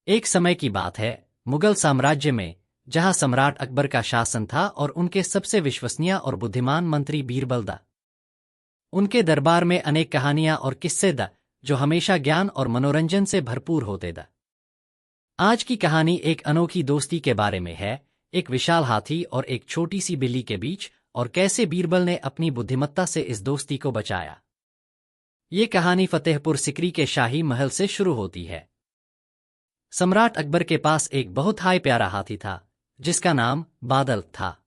एक समय की बात है, मुगल साम्राज्य में, जहां सम्राट अकबर का शासन था और उनके सबसे विश्वसनीय और बुद्धिमान मंत्री बीरबल दा। उनके दरबार में अनेक कहानियां और किस्से दा, जो हमेशा ज्ञान और मनोरंजन से भरपूर होते दा। आज की कहानी एक अनोखी दोस्ती के बारे में है, एक विशाल हाथी और एक छोटी सी बिल्ली के बीच, और कैसे बीरबल ने अपनी बुद्धिमत्ता से इस दोस्ती को बचाया। ये कहानी फतेहपुर सिकरी के शाही महल से शुरू होती है। सम्राट अकबर के पास एक बहुत हाई प्यारा हाथी था, जिसका नाम बादल था।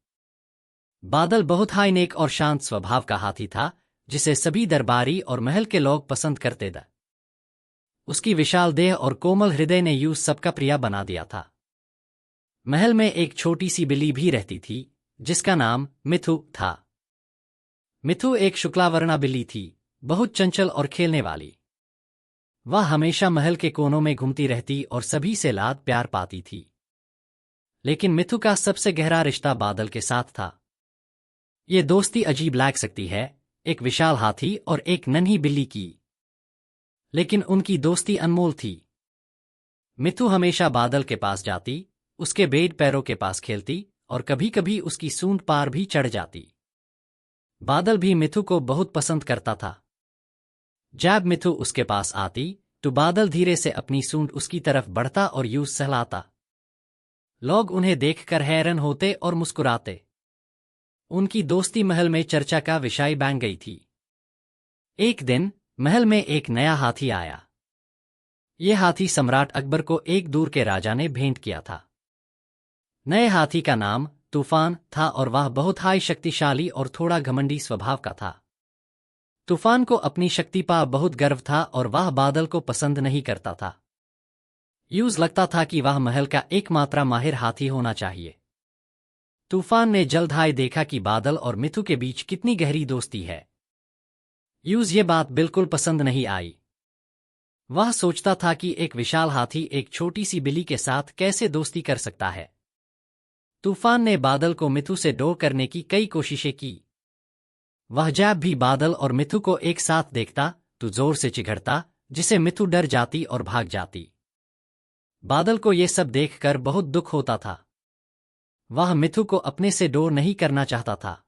बादल बहुत हाई नेक और शांत स्वभाव का हाथी था, जिसे सभी दरबारी और महल के लोग पसंद करते थे। उसकी विशाल देह और कोमल हृदय ने यूं सबका प्रिय बना दिया था। महल में एक छोटी सी बिल्ली भी रहती थी, जिसका नाम मिथु था। मिथु एक शुक्लावर्णा बिल्ली थी, बहुत चंचल और खेलने वाली। वह हमेशा महल के कोनों में घूमती रहती और सभी से लाड प्यार पाती थी। लेकिन मिथु का सबसे गहरा रिश्ता बादल के साथ था। ये दोस्ती अजीब लग सकती है, एक विशाल हाथी और एक नन्ही बिल्ली की, लेकिन उनकी दोस्ती अनमोल थी। मिथु हमेशा बादल के पास जाती, उसके बेड पैरों के पास खेलती और कभी कभी उसकी सूंड पार भी चढ़ जाती। बादल भी मिथु को बहुत पसंद करता था। जब मिथु उसके पास आती, तो बादल धीरे से अपनी सूंड उसकी तरफ बढ़ता और यूं सहलाता। लोग उन्हें देखकर हैरान होते और मुस्कुराते। उनकी दोस्ती महल में चर्चा का विषय बन गई थी। एक दिन महल में एक नया हाथी आया। यह हाथी सम्राट अकबर को एक दूर के राजा ने भेंट किया था। नए हाथी का नाम तूफान था और वह बहुत हाई शक्तिशाली और थोड़ा घमंडी स्वभाव का था। तूफान को अपनी शक्ति पर बहुत गर्व था और वह बादल को पसंद नहीं करता था। यूं लगता था कि वह महल का एकमात्र माहिर हाथी होना चाहिए। तूफान ने जल्द ही देखा कि बादल और मिथु के बीच कितनी गहरी दोस्ती है। यूं ये बात बिल्कुल पसंद नहीं आई। वह सोचता था कि एक विशाल हाथी एक छोटी सी बिल्ली के साथ कैसे दोस्ती कर सकता है। तूफान ने बादल को मिथु से दूर करने की कई कोशिशें की। वह जब भी बादल और मिथु को एक साथ देखता, तो जोर से चिढ़ता, जिसे मिथु डर जाती और भाग जाती। बादल को यह सब देखकर बहुत दुख होता था। वह मिथु को अपने से दूर नहीं करना चाहता था।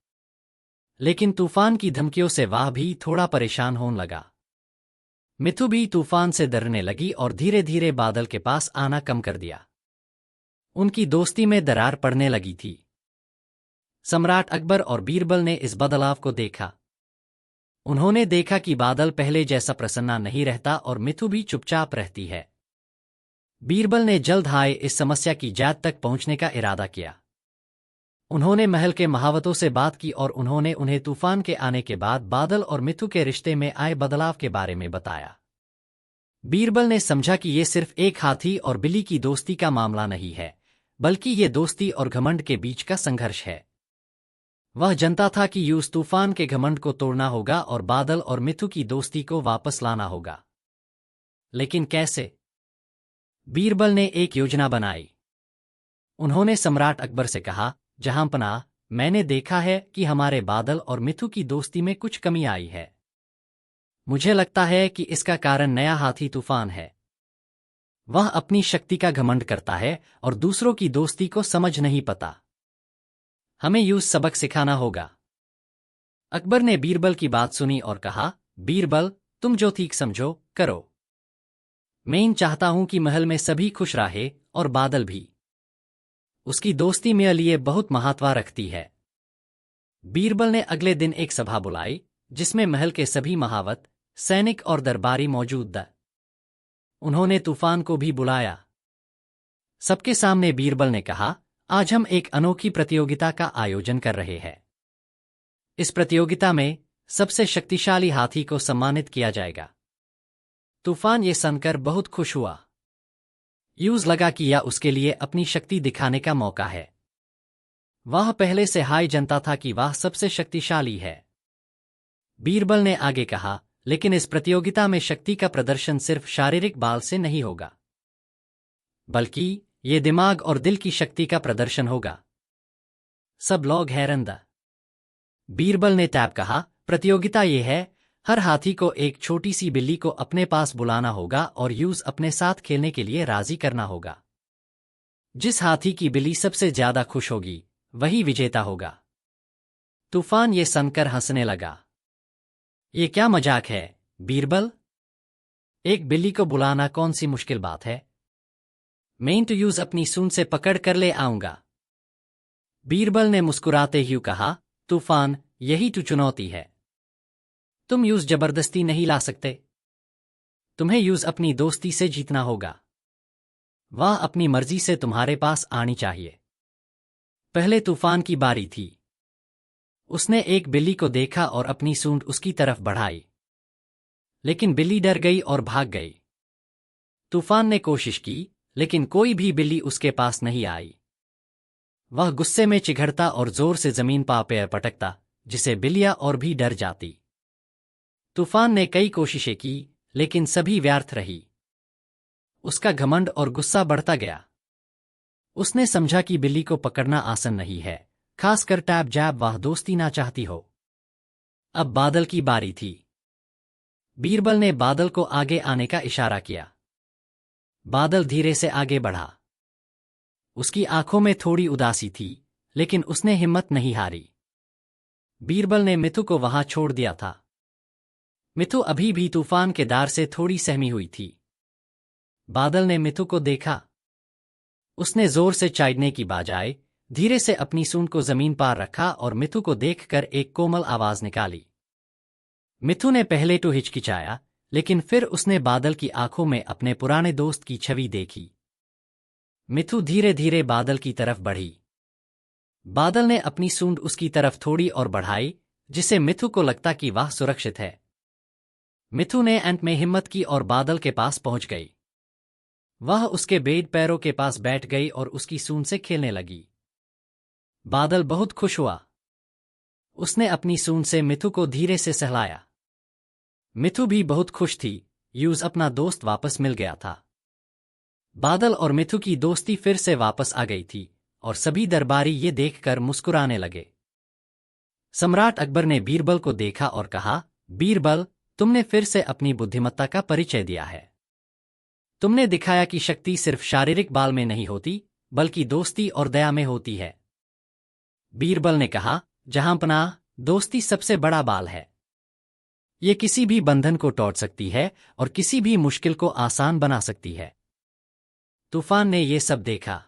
लेकिन तूफान की धमकियों से वह भी थोड़ा परेशान होने लगा। मिथु भी तूफान से डरने लगी और धीरे धीरे बादल के पास आना कम कर दिया। उनकी दोस्ती में दरार पड़ने लगी थी। सम्राट अकबर और बीरबल ने इस बदलाव को देखा। उन्होंने देखा कि बादल पहले जैसा प्रसन्न नहीं रहता और मिथु भी चुपचाप रहती है। बीरबल ने जल्द ही इस समस्या की जड़ तक पहुंचने का इरादा किया। उन्होंने महल के महावतों से बात की और उन्होंने उन्हें तूफान के आने के बाद बादल और मिथु के रिश्ते में आए बदलाव के बारे में बताया। बीरबल ने समझा कि ये सिर्फ एक हाथी और बिल्ली की दोस्ती का मामला नहीं है, बल्कि ये दोस्ती और घमंड के बीच का संघर्ष है। वह जानता था कि यूं तूफान के घमंड को तोड़ना होगा और बादल और मिथु की दोस्ती को वापस लाना होगा। लेकिन कैसे? बीरबल ने एक योजना बनाई। उन्होंने सम्राट अकबर से कहा, जहांपनाह, मैंने देखा है कि हमारे बादल और मिथु की दोस्ती में कुछ कमी आई है। मुझे लगता है कि इसका कारण नया हाथी तूफान है। वह अपनी शक्ति का घमंड करता है और दूसरों की दोस्ती को समझ नहीं पाता। हमें यूं सबक सिखाना होगा। अकबर ने बीरबल की बात सुनी और कहा, बीरबल, तुम जो ठीक समझो, करो। मैं चाहता हूं कि महल में सभी खुश रहे और बादल भी। उसकी दोस्ती मेरे लिए बहुत महत्व रखती है। बीरबल ने अगले दिन एक सभा बुलाई, जिसमें महल के सभी महावत, सैनिक और दरबारी मौजूद थे। उन्होंने तूफान को भी बुलाया। सबके सामने बीरबल ने कहा, आज हम एक अनोखी प्रतियोगिता का आयोजन कर रहे हैं। इस प्रतियोगिता में सबसे शक्तिशाली हाथी को सम्मानित किया जाएगा। तूफान ये सुनकर बहुत खुश हुआ। यूं लगा कि यह उसके लिए अपनी शक्ति दिखाने का मौका है। वह पहले से हाई जानता था कि वह सबसे शक्तिशाली है। बीरबल ने आगे कहा, लेकिन इस प्रतियोगिता में शक्ति का प्रदर्शन सिर्फ शारीरिक बल से नहीं होगा, बल्कि ये दिमाग और दिल की शक्ति का प्रदर्शन होगा। सब लोग हैरान थे। बीरबल ने तब कहा, प्रतियोगिता ये है, हर हाथी को एक छोटी सी बिल्ली को अपने पास बुलाना होगा और यूज अपने साथ खेलने के लिए राजी करना होगा। जिस हाथी की बिल्ली सबसे ज्यादा खुश होगी वही विजेता होगा। तूफान ये सुनकर हंसने लगा। ये क्या मजाक है बीरबल? एक बिल्ली को बुलाना कौन सी मुश्किल बात है? मैं तो यूज अपनी सूंड से पकड़ कर ले आऊंगा। बीरबल ने मुस्कुराते हुए कहा, तूफान, यही तो चुनौती है। तुम यूज जबरदस्ती नहीं ला सकते। तुम्हें यूज अपनी दोस्ती से जीतना होगा। वह अपनी मर्जी से तुम्हारे पास आनी चाहिए। पहले तूफान की बारी थी। उसने एक बिल्ली को देखा और अपनी सूंड उसकी तरफ बढ़ाई, लेकिन बिल्ली डर गई और भाग गई। तूफान ने कोशिश की, लेकिन कोई भी बिल्ली उसके पास नहीं आई। वह गुस्से में चिघड़ता और जोर से जमीन पर पैर पटकता, जिसे बिल्लियां और भी डर जाती। तूफान ने कई कोशिशें की, लेकिन सभी व्यर्थ रही। उसका घमंड और गुस्सा बढ़ता गया। उसने समझा कि बिल्ली को पकड़ना आसान नहीं है, खासकर टैब जैब वह दोस्ती ना चाहती हो। अब बादल की बारी थी। बीरबल ने बादल को आगे आने का इशारा किया। बादल धीरे से आगे बढ़ा। उसकी आंखों में थोड़ी उदासी थी, लेकिन उसने हिम्मत नहीं हारी। बीरबल ने मिथु को वहां छोड़ दिया था। मिथु अभी भी तूफान के डर से थोड़ी सहमी हुई थी। बादल ने मिथु को देखा। उसने जोर से चीखने की बजाय धीरे से अपनी सूंड को जमीन पर रखा और मिथु को देखकर एक कोमल आवाज निकाली। मिथु ने पहले तो हिचकिचाया, लेकिन फिर उसने बादल की आंखों में अपने पुराने दोस्त की छवि देखी। मिथु धीरे धीरे बादल की तरफ बढ़ी। बादल ने अपनी सूंड उसकी तरफ थोड़ी और बढ़ाई, जिससे मिथु को लगता कि वह सुरक्षित है। मिथु ने अंत में हिम्मत की और बादल के पास पहुंच गई। वह उसके बेड पैरों के पास बैठ गई और उसकी सूंड से खेलने लगी। बादल बहुत खुश हुआ। उसने अपनी सूंड से मिथु को धीरे से सहलाया। मिथु भी बहुत खुश थी, यूज अपना दोस्त वापस मिल गया था। बादल और मिथु की दोस्ती फिर से वापस आ गई थी, और सभी दरबारी ये देखकर मुस्कुराने लगे। सम्राट अकबर ने बीरबल को देखा और कहा, बीरबल, तुमने फिर से अपनी बुद्धिमत्ता का परिचय दिया है। तुमने दिखाया कि शक्ति सिर्फ शारीरिक बल में नहीं होती, बल्कि दोस्ती और दया में होती है। बीरबल ने कहा, जहांपनाह, दोस्ती सबसे बड़ा बल है। ये किसी भी बंधन को तोड़ सकती है और किसी भी मुश्किल को आसान बना सकती है। तूफान ने ये सब देखा।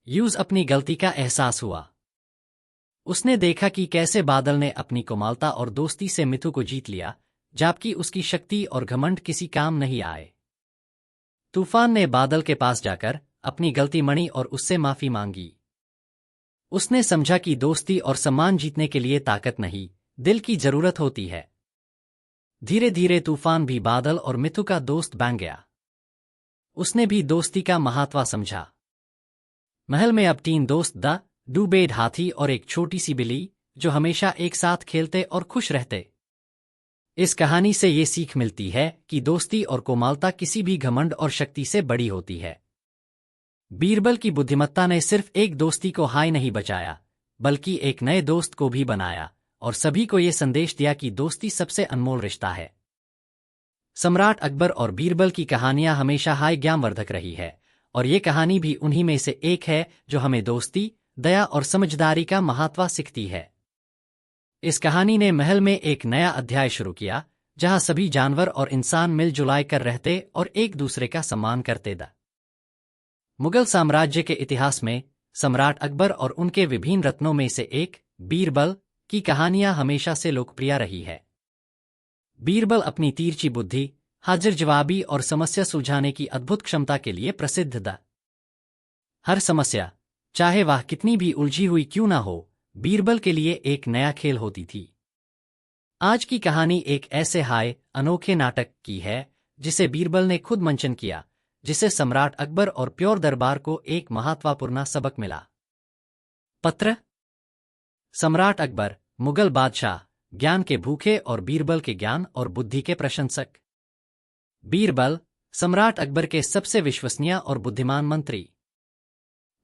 यूज अपनी गलती का एहसास हुआ। उसने देखा कि कैसे बादल ने अपनी कोमलता और दोस्ती से मिथु को जीत लिया, जबकि उसकी शक्ति और घमंड किसी काम नहीं आए। तूफान ने बादल के पास जाकर अपनी गलती मनी और उससे माफी मांगी। उसने समझा कि दोस्ती और सम्मान जीतने के लिए ताकत नहीं, दिल की जरूरत होती है। धीरे धीरे तूफान भी बादल और मिथु का दोस्त बन गया। उसने भी दोस्ती का महत्व समझा। महल में अब 3 दोस्त द डूबेड हाथी और एक छोटी सी बिल्ली, जो हमेशा एक साथ खेलते और खुश रहते। इस कहानी से ये सीख मिलती है कि दोस्ती और कोमलता किसी भी घमंड और शक्ति से बड़ी होती है। बीरबल की बुद्धिमत्ता ने सिर्फ एक दोस्ती को हाय नहीं बचाया, बल्कि एक नए दोस्त को भी बनाया, और सभी को ये संदेश दिया कि दोस्ती सबसे अनमोल रिश्ता है। सम्राट अकबर और बीरबल की कहानियां हमेशा हाय ज्ञानवर्धक रही है, और ये कहानी भी उन्हीं में से एक है जो हमें दोस्ती, दया और समझदारी का महत्व सिखाती है। इस कहानी ने महल में एक नया अध्याय शुरू किया, जहां सभी जानवर और इंसान मिलजुल कर रहते और एक दूसरे का सम्मान करते थे। मुगल साम्राज्य के इतिहास में सम्राट अकबर और उनके विभिन्न रत्नों में से एक, बीरबल, की कहानियां हमेशा से लोकप्रिय रही है। बीरबल अपनी तिरछी बुद्धि, हाजिर जवाबी और समस्या सुलझाने की अद्भुत क्षमता के लिए प्रसिद्ध था। हर समस्या, चाहे वह कितनी भी उलझी हुई क्यों ना हो, बीरबल के लिए एक नया खेल होती थी। आज की कहानी एक ऐसे अनोखे नाटक की है जिसे बीरबल ने खुद मंचन किया, जिसे सम्राट अकबर और प्योर दरबार को एक महत्वपूर्ण सबक मिला। पत्र। सम्राट अकबर, मुगल बादशाह, ज्ञान के भूखे और बीरबल के ज्ञान और बुद्धि के प्रशंसक। बीरबल, सम्राट अकबर के सबसे विश्वसनीय और बुद्धिमान मंत्री।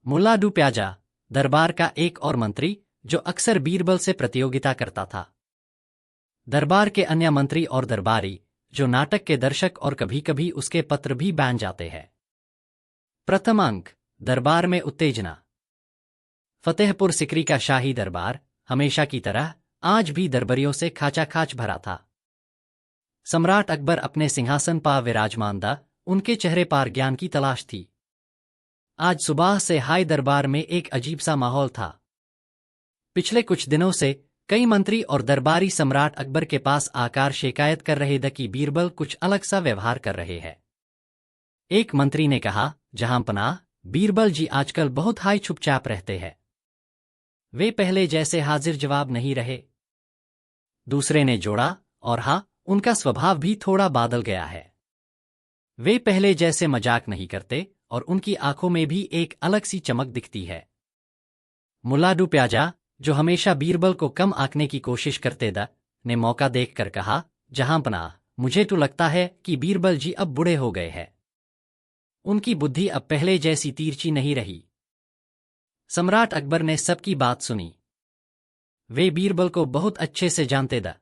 मुल्ला डू प्याजा, दरबार का एक और मंत्री जो अक्सर बीरबल से प्रतियोगिता करता था। दरबार के अन्य मंत्री और दरबारी, जो नाटक के दर्शक और कभी-कभी उसके पत्र भी बैन जाते हैं। प्रथम अंक, दरबार में उत्तेजना। फतेहपुर सिकरी का शाही दरबार, हमेशा की तरह, आज भी दरबारियों से खाचाखाच भरा था। सम्राट अकबर अपने सिंहासन पर विराजमान था, उनके चेहरे पर ज्ञान की तलाश थी। आज सुबह से हाई दरबार में एक अजीब सा माहौल था। पिछले कुछ दिनों से कई मंत्री और दरबारी सम्राट अकबर के पास आकर शिकायत कर रहे थे कि बीरबल कुछ अलग सा व्यवहार कर रहे हैं। एक मंत्री ने कहा, जहांपनाह, बीरबल जी आजकल बहुत हाई चुपचाप रहते हैं। वे पहले जैसे हाजिर जवाब नहीं रहे। दूसरे ने जोड़ा, और हाँ, उनका स्वभाव भी थोड़ा बदल गया है। वे पहले जैसे मजाक नहीं करते और उनकी आंखों में भी एक अलग सी चमक दिखती है। मुल्लाडू प्याजा, जो हमेशा बीरबल को कम आंकने की कोशिश करते थे, ने मौका देखकर कहा, जहांपनाह, मुझे तो लगता है कि बीरबल जी अब बूढ़े हो गए हैं। उनकी बुद्धि अब पहले जैसी तिरछी नहीं रही। सम्राट अकबर ने सबकी बात सुनी। वे बीरबल को बहुत अच्छे से जानते थे।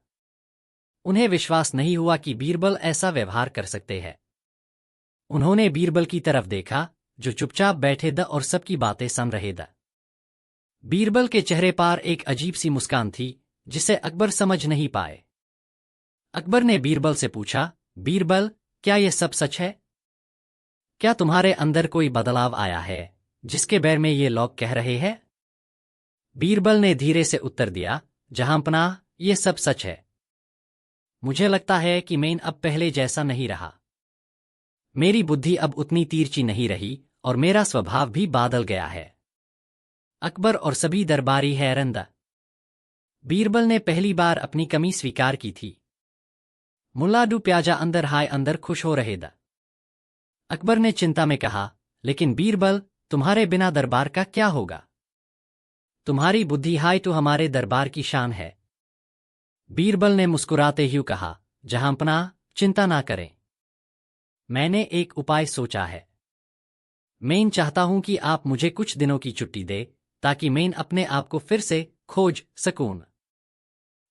उन्हें विश्वास नहीं हुआ कि बीरबल ऐसा व्यवहार कर सकते हैं। उन्होंने बीरबल की तरफ देखा, जो चुपचाप बैठे थे और सबकी बातें सुन रहे थे। बीरबल के चेहरे पर एक अजीब सी मुस्कान थी, जिसे अकबर समझ नहीं पाए। अकबर ने बीरबल से पूछा, बीरबल, क्या यह सब सच है? क्या तुम्हारे अंदर कोई बदलाव आया है, जिसके बारे में ये लोग कह रहे हैं? बीरबल ने धीरे से उत्तर दिया, जहांपनाह, ये सब सच है। मुझे लगता है कि मैं अब पहले जैसा नहीं रहा। मेरी बुद्धि अब उतनी तिरछी नहीं रही और मेरा स्वभाव भी बदल गया है। अकबर और सभी दरबारी हैरान थे। बीरबल ने पहली बार अपनी कमी स्वीकार की थी। मुल्लाडू प्याजा अंदर खुश हो रहे थे। अकबर ने चिंता में कहा, लेकिन बीरबल, तुम्हारे बिना दरबार का क्या होगा? तुम्हारी बुद्धि हाई तो हमारे दरबार की शान है। बीरबल ने मुस्कुराते हुए कहा, जहांपनाह, चिंता ना करें। मैंने एक उपाय सोचा है। मैं चाहता हूं कि आप मुझे कुछ दिनों की छुट्टी दे, ताकि मैं अपने आप को फिर से खोज सकूं।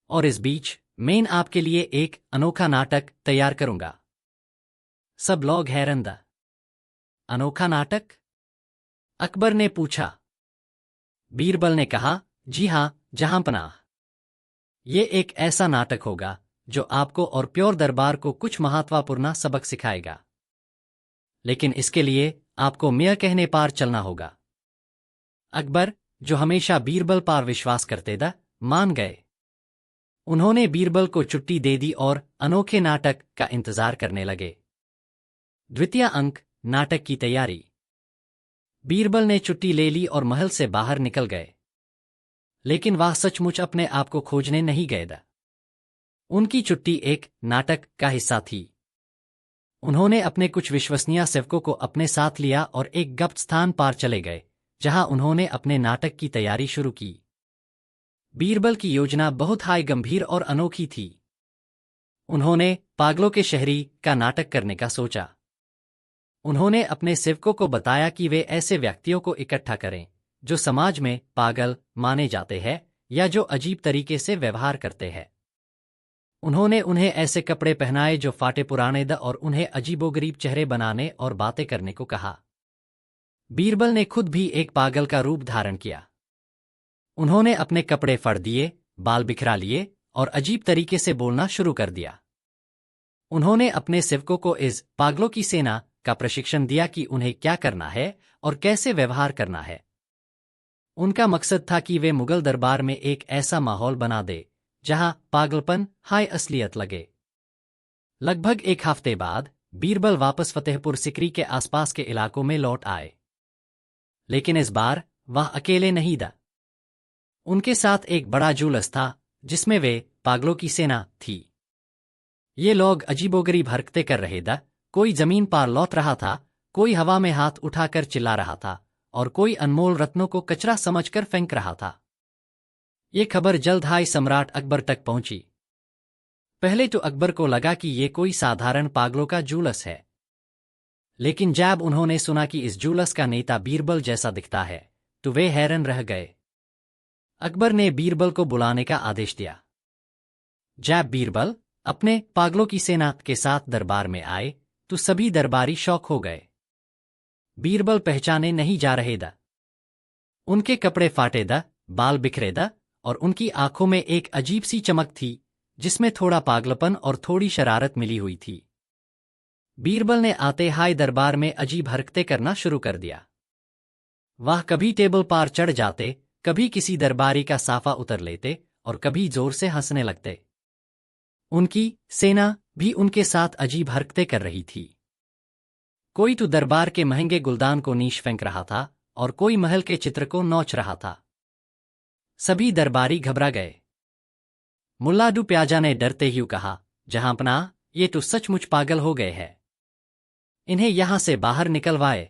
और इस बीच मैं आपके लिए एक अनोखा नाटक तैयार करूंगा। सब लोग हैरान थे। अनोखा नाटक? अकबर ने पूछा। बीरबल ने कहा, जी हां, जहांपनाह। ये एक ऐसा नाटक होगा जो आपको और प्योर दरबार को कुछ महत्वपूर्ण सबक सिखाएगा। लेकिन इसके लिए आपको मेरा कहने पर चलना होगा। अकबर, जो हमेशा बीरबल पर विश्वास करते थे, मान गए। उन्होंने बीरबल को छुट्टी दे दी और अनोखे नाटक का इंतजार करने लगे। द्वितीय अंक, नाटक की तैयारी। बीरबल ने छुट्टी ले ली और महल से बाहर निकल गए। लेकिन वह सचमुच अपने आप को खोजने नहीं गए थे। उनकी छुट्टी एक नाटक का हिस्सा थी। उन्होंने अपने कुछ विश्वसनीय सेवकों को अपने साथ लिया और एक गुप्त स्थान पर चले गए, जहां उन्होंने अपने नाटक की तैयारी शुरू की। बीरबल की योजना बहुत हाई गंभीर और अनोखी थी। उन्होंने पागलों के शहरी का नाटक करने का सोचा। उन्होंने अपने सेवकों को बताया कि वे ऐसे व्यक्तियों को इकट्ठा करें जो समाज में पागल माने जाते हैं या जो अजीब तरीके से व्यवहार करते हैं। उन्होंने उन्हें ऐसे कपड़े पहनाए जो फाटे पुराने द और उन्हें अजीबोगरीब चेहरे बनाने और बातें करने को कहा। बीरबल ने खुद भी एक पागल का रूप धारण किया। उन्होंने अपने कपड़े फाड़ दिए, बाल बिखरा लिए और अजीब तरीके से बोलना शुरू कर दिया। उन्होंने अपने सेवकों को इस पागलों की सेना का प्रशिक्षण दिया कि उन्हें क्या करना है और कैसे व्यवहार करना है। उनका मकसद था कि वे मुगल दरबार में एक ऐसा माहौल बना दे जहां पागलपन हाई असलियत लगे। लगभग एक हफ्ते बाद बीरबल वापस फतेहपुर सिकरी के आसपास के इलाकों में लौट आए। लेकिन इस बार वह अकेले नहीं था। उनके साथ एक बड़ा जुलूस था जिसमें वे पागलों की सेना थी। ये लोग अजीबोगरीब हरकतें कर रहे थे। कोई जमीन पर लौट रहा था, कोई हवा में हाथ उठाकर चिल्ला रहा था और कोई अनमोल रत्नों को कचरा समझकर फेंक रहा था। ये खबर जल्द ही सम्राट अकबर तक पहुंची। पहले तो अकबर को लगा कि ये कोई साधारण पागलों का जुलूस है, लेकिन जब उन्होंने सुना कि इस जुलूस का नेता बीरबल जैसा दिखता है, तो वे हैरान रह गए। अकबर ने बीरबल को बुलाने का आदेश दिया। जब बीरबल अपने पागलों की सेना के साथ दरबार में आए तो सभी दरबारी शौक हो गए। बीरबल पहचाने नहीं जा रहे दा। उनके कपड़े फाटे दा, बाल बिखरे दा, और उनकी आंखों में एक अजीब सी चमक थी जिसमें थोड़ा पागलपन और थोड़ी शरारत मिली हुई थी। बीरबल ने आते हाय दरबार में अजीब हरकतें करना शुरू कर दिया। वह कभी टेबल पार चढ़ जाते, कभी किसी दरबारी का साफा उतर लेते और कभी जोर से हंसने लगते। उनकी सेना भी उनके साथ अजीब हरकतें कर रही थी। कोई तो दरबार के महंगे गुलदान को नीच फेंक रहा था और कोई महल के चित्र को नोच रहा था। सभी दरबारी घबरा गए। मुल्लाडू प्याजा ने डरते हुए कहा, जहांपनाह, ये तो सचमुच पागल हो गए हैं। इन्हें यहां से बाहर निकलवाए।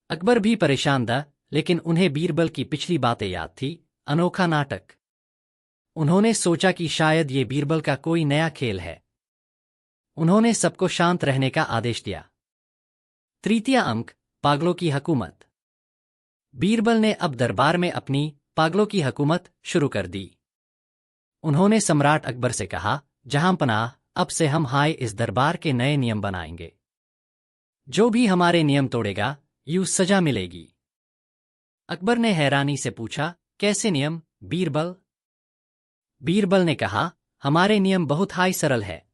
अकबर भी परेशान था, लेकिन उन्हें बीरबल की पिछली बातें याद थी, अनोखा नाटक। उन्होंने सोचा कि शायद ये बीरबल का कोई नया खेल है। उन्होंने सबको शांत रहने का आदेश दिया। तृतीय अंक, पागलों की हुकूमत। बीरबल ने अब दरबार में अपनी पागलों की हुकूमत शुरू कर दी। उन्होंने सम्राट अकबर से कहा, जहांपनाह, अब से हम इस दरबार के नए नियम बनाएंगे। जो भी हमारे नियम तोड़ेगा, यूं सजा मिलेगी। अकबर ने हैरानी से पूछा, कैसे नियम, बीरबल? बीरबल ने कहा, हमारे नियम बहुत सरल है।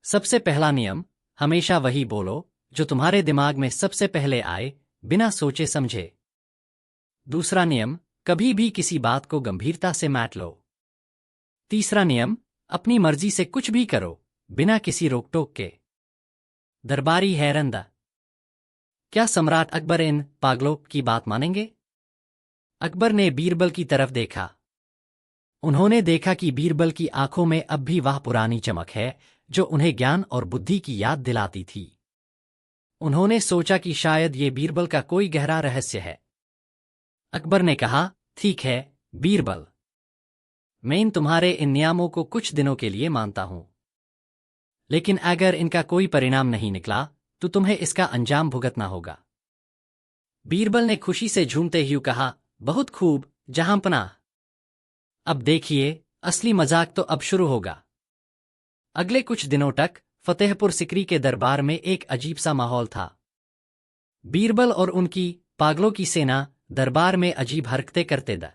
सबसे पहला नियम, हमेशा वही बोलो जो तुम्हारे दिमाग में सबसे पहले आए, बिना सोचे समझे। दूसरा नियम, कभी भी किसी बात को गंभीरता से मत लो। तीसरा नियम, अपनी मर्जी से कुछ भी करो, बिना किसी रोक टोक के। दरबारी हैरान था। क्या सम्राट अकबर इन पागलों की बात मानेंगे? अकबर ने बीरबल की तरफ देखा। उन्होंने देखा कि बीरबल की आंखों में अब भी वह पुरानी चमक है जो उन्हें ज्ञान और बुद्धि की याद दिलाती थी। उन्होंने सोचा कि शायद ये बीरबल का कोई गहरा रहस्य है। अकबर ने कहा, ठीक है बीरबल, मैं इन तुम्हारे इन नियमों को कुछ दिनों के लिए मानता हूं, लेकिन अगर इनका कोई परिणाम नहीं निकला तो तुम्हें इसका अंजाम भुगतना होगा। बीरबल ने खुशी से झूमते हुए कहा, बहुत खूब जहांपनाह। अब देखिए, असली मजाक तो अब शुरू होगा। अगले कुछ दिनों तक फतेहपुर सिकरी के दरबार में एक अजीब सा माहौल था। बीरबल और उनकी पागलों की सेना दरबार में अजीब हरकतें करते थे।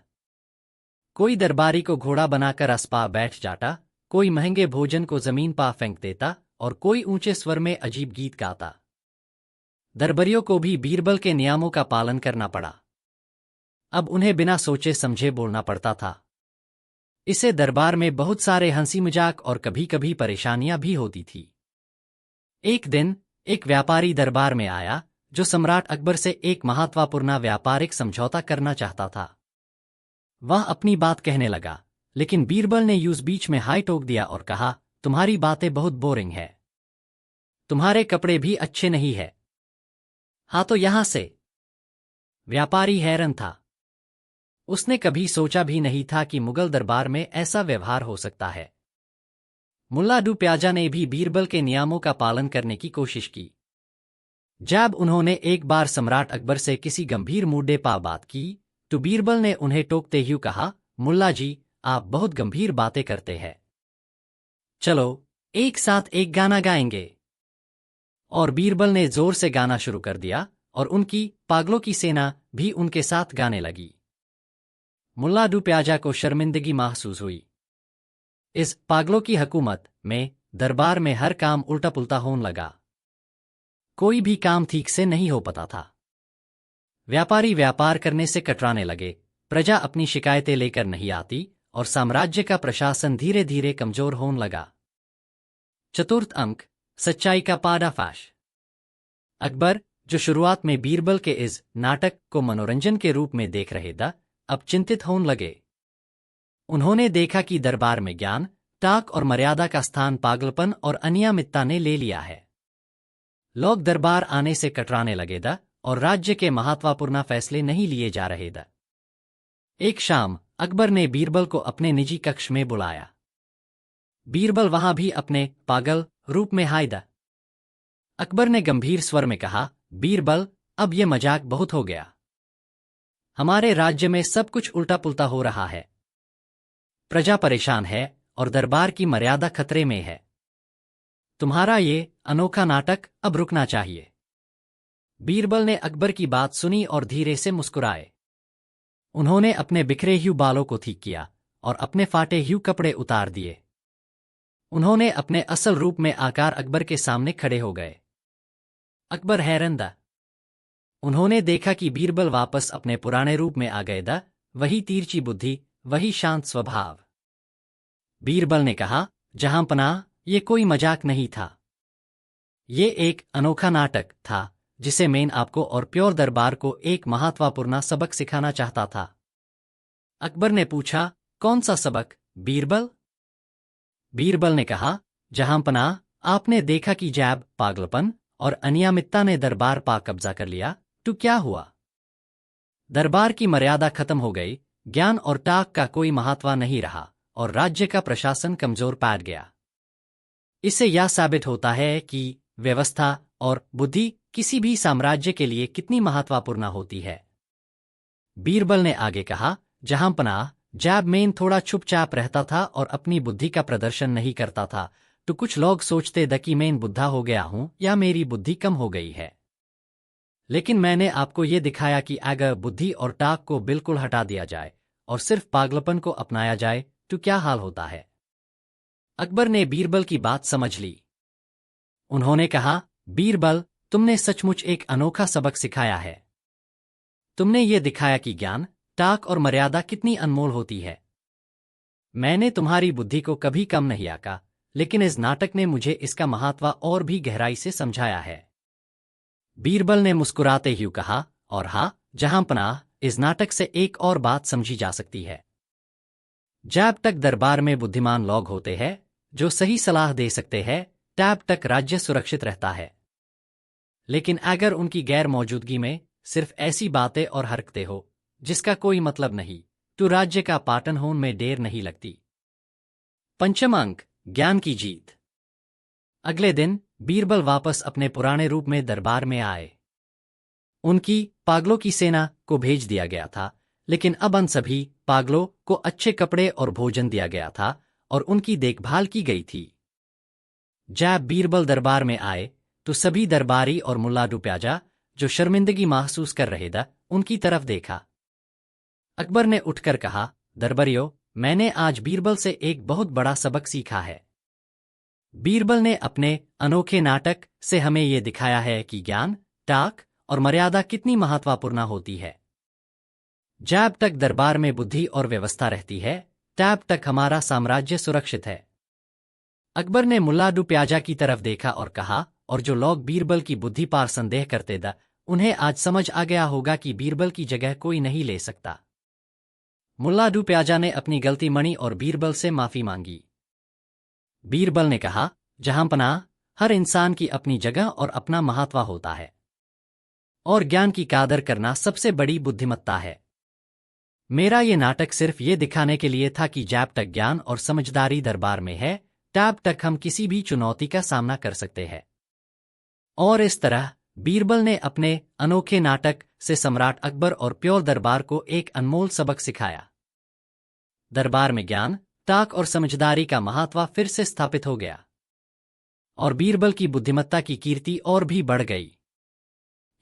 कोई दरबारी को घोड़ा बनाकर असपा बैठ जाता, कोई महंगे भोजन को जमीन पा फेंक देता और कोई ऊंचे स्वर में अजीब गीत गाता। दरबारियों को भी बीरबल के नियमों का पालन करना पड़ा। अब उन्हें बिना सोचे समझे बोलना पड़ता था। इसे दरबार में बहुत सारे हंसी मजाक और कभी कभी परेशानियां भी होती थी। एक दिन एक व्यापारी दरबार में आया जो सम्राट अकबर से एक महत्वपूर्ण व्यापारिक समझौता करना चाहता था। वह अपनी बात कहने लगा, लेकिन बीरबल ने यूं बीच में टोक दिया और कहा, तुम्हारी बातें बहुत बोरिंग है। तुम्हारे कपड़े भी अच्छे नहीं है। हाँ तो यहां से। व्यापारी हैरान था। उसने कभी सोचा भी नहीं था कि मुगल दरबार में ऐसा व्यवहार हो सकता है। मुल्लाडू प्याजा ने भी बीरबल के नियमों का पालन करने की कोशिश की। जब उन्होंने एक बार सम्राट अकबर से किसी गंभीर मुद्दे पर बात की तो बीरबल ने उन्हें टोकते हुए कहा, मुल्ला जी, आप बहुत गंभीर बातें करते हैं। चलो एक साथ एक गाना गाएंगे। और बीरबल ने जोर से गाना शुरू कर दिया और उनकी पागलों की सेना भी उनके साथ गाने लगी। मुल्लाडू प्याजा को शर्मिंदगी महसूस हुई। इस पागलों की हुकूमत में दरबार में हर काम उल्टा पुल्टा होने लगा। कोई भी काम ठीक से नहीं हो पाता था। व्यापारी व्यापार करने से कतराने लगे, प्रजा अपनी शिकायतें लेकर नहीं आती और साम्राज्य का प्रशासन धीरे धीरे कमजोर होने लगा। चतुर्थ अंक, सच्चाई का पर्दाफाश। अकबर, जो शुरुआत में बीरबल के इस नाटक को मनोरंजन के रूप में देख रहे थे, अब चिंतित होने लगे। उन्होंने देखा कि दरबार में ज्ञान, ताक और मर्यादा का स्थान पागलपन और अनियमितता ने ले लिया है। लोग दरबार आने से कतराने लगे थे और राज्य के महत्वपूर्ण फैसले नहीं लिए जा रहे थे। एक शाम अकबर ने बीरबल को अपने निजी कक्ष में बुलाया। बीरबल वहां भी अपने पागल रूप में हाय था। अकबर ने गंभीर स्वर में कहा, बीरबल, अब यह मजाक बहुत हो गया। हमारे राज्य में सब कुछ उल्टा पुल्टा हो रहा है। प्रजा परेशान है और दरबार की मर्यादा खतरे में है। तुम्हारा ये अनोखा नाटक अब रुकना चाहिए। बीरबल ने अकबर की बात सुनी और धीरे से मुस्कुराए। उन्होंने अपने बिखरे हुए बालों को ठीक किया और अपने फाटे हुए कपड़े उतार दिए। उन्होंने अपने असल रूप में आकार अकबर के सामने खड़े हो गए। अकबर हैरान था। उन्होंने देखा कि बीरबल वापस अपने पुराने रूप में आ गए था, वही तिरछी बुद्धि, वही शांत स्वभाव। बीरबल ने कहा, जहांपनाह, ये कोई मजाक नहीं था। ये एक अनोखा नाटक था जिसे मैं आपको और प्योर दरबार को एक महत्वपूर्ण सबक सिखाना चाहता था। अकबर ने पूछा, कौन सा सबक, बीरबल? बीरबल ने कहा, जहांपनाह, आपने देखा कि जैब पागलपन और अनियमितता ने दरबार पा कब्जा कर लिया, तो क्या हुआ? दरबार की मर्यादा खत्म हो गई, ज्ञान और ताक का कोई महत्व नहीं रहा और राज्य का प्रशासन कमजोर पड़ गया। इससे यह साबित होता है कि व्यवस्था और बुद्धि किसी भी साम्राज्य के लिए कितनी महत्वपूर्ण होती है। बीरबल ने आगे कहा, जहांपनाह, जब मैं थोड़ा चुपचाप रहता था और अपनी बुद्धि का प्रदर्शन नहीं करता था, तो कुछ लोग सोचते थे कि मैं बुद्धा हो गया हूं या मेरी बुद्धि कम हो गई है। लेकिन मैंने आपको ये दिखाया कि अगर बुद्धि और ताक को बिल्कुल हटा दिया जाए और सिर्फ पागलपन को अपनाया जाए तो क्या हाल होता है। अकबर ने बीरबल की बात समझ ली। उन्होंने कहा, बीरबल, तुमने सचमुच एक अनोखा सबक सिखाया है। तुमने ये दिखाया कि ज्ञान, ताक और मर्यादा कितनी अनमोल होती है। मैंने तुम्हारी बुद्धि को कभी कम नहीं आका, लेकिन इस नाटक ने मुझे इसका महत्व और भी गहराई से समझाया है। बीरबल ने मुस्कुराते हुए कहा, और हाँ, जहांपनाह, इस नाटक से एक और बात समझी जा सकती है। जब तक दरबार में बुद्धिमान लोग होते हैं जो सही सलाह दे सकते हैं, तब तक राज्य सुरक्षित रहता है। लेकिन अगर उनकी गैर मौजूदगी में सिर्फ ऐसी बातें और हरकतें हो जिसका कोई मतलब नहीं, तो राज्य का पाटन होने में देर नहीं लगती। पंचम अंक, ज्ञान की जीत। अगले दिन बीरबल वापस अपने पुराने रूप में दरबार में आए। उनकी पागलों की सेना को भेज दिया गया था, लेकिन अब उन सभी पागलों को अच्छे कपड़े और भोजन दिया गया था और उनकी देखभाल की गई थी। जब बीरबल दरबार में आए तो सभी दरबारी और मुल्ला प्याजा जो शर्मिंदगी महसूस कर रहे थे, उनकी तरफ देखा। अकबर ने उठकर कहा, दरबारियों, मैंने आज बीरबल से एक बहुत बड़ा सबक सीखा है। बीरबल ने अपने अनोखे नाटक से हमें यह दिखाया है कि ज्ञान, ताक और मर्यादा कितनी महत्वपूर्ण होती है। जब तक दरबार में बुद्धि और व्यवस्था रहती है, तब तक हमारा साम्राज्य सुरक्षित है। अकबर ने मुल्ला प्याजा की तरफ देखा और कहा, और जो लोग बीरबल की बुद्धि पर संदेह करते थे, उन्हें आज समझ आ गया होगा कि बीरबल की जगह कोई नहीं ले सकता। मुल्ला प्याजा ने अपनी गलती मानी और बीरबल से माफी मांगी। बीरबल ने कहा, जहांपनाह, हर इंसान की अपनी जगह और अपना महत्व होता है, और ज्ञान की कदर करना सबसे बड़ी बुद्धिमत्ता है। मेरा ये नाटक सिर्फ ये दिखाने के लिए था कि जब तक ज्ञान और समझदारी दरबार में है, तब तक हम किसी भी चुनौती का सामना कर सकते हैं। और इस तरह बीरबल ने अपने अनोखे नाटक से सम्राट अकबर और प्योर दरबार को एक अनमोल सबक सिखाया। दरबार में ज्ञान, ताक और समझदारी का महत्व फिर से स्थापित हो गया, और बीरबल की बुद्धिमत्ता की कीर्ति और भी बढ़ गई।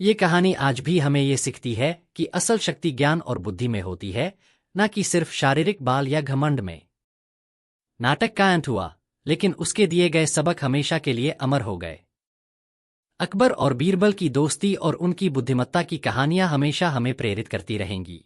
ये कहानी आज भी हमें ये सिखाती है कि असल शक्ति ज्ञान और बुद्धि में होती है, न कि सिर्फ शारीरिक बल या घमंड में। नाटक का अंत हुआ, लेकिन उसके दिए गए सबक हमेशा के लिए अमर हो गए। अकबर और बीरबल की दोस्ती और उनकी बुद्धिमत्ता की कहानियां हमेशा हमें प्रेरित करती रहेंगी।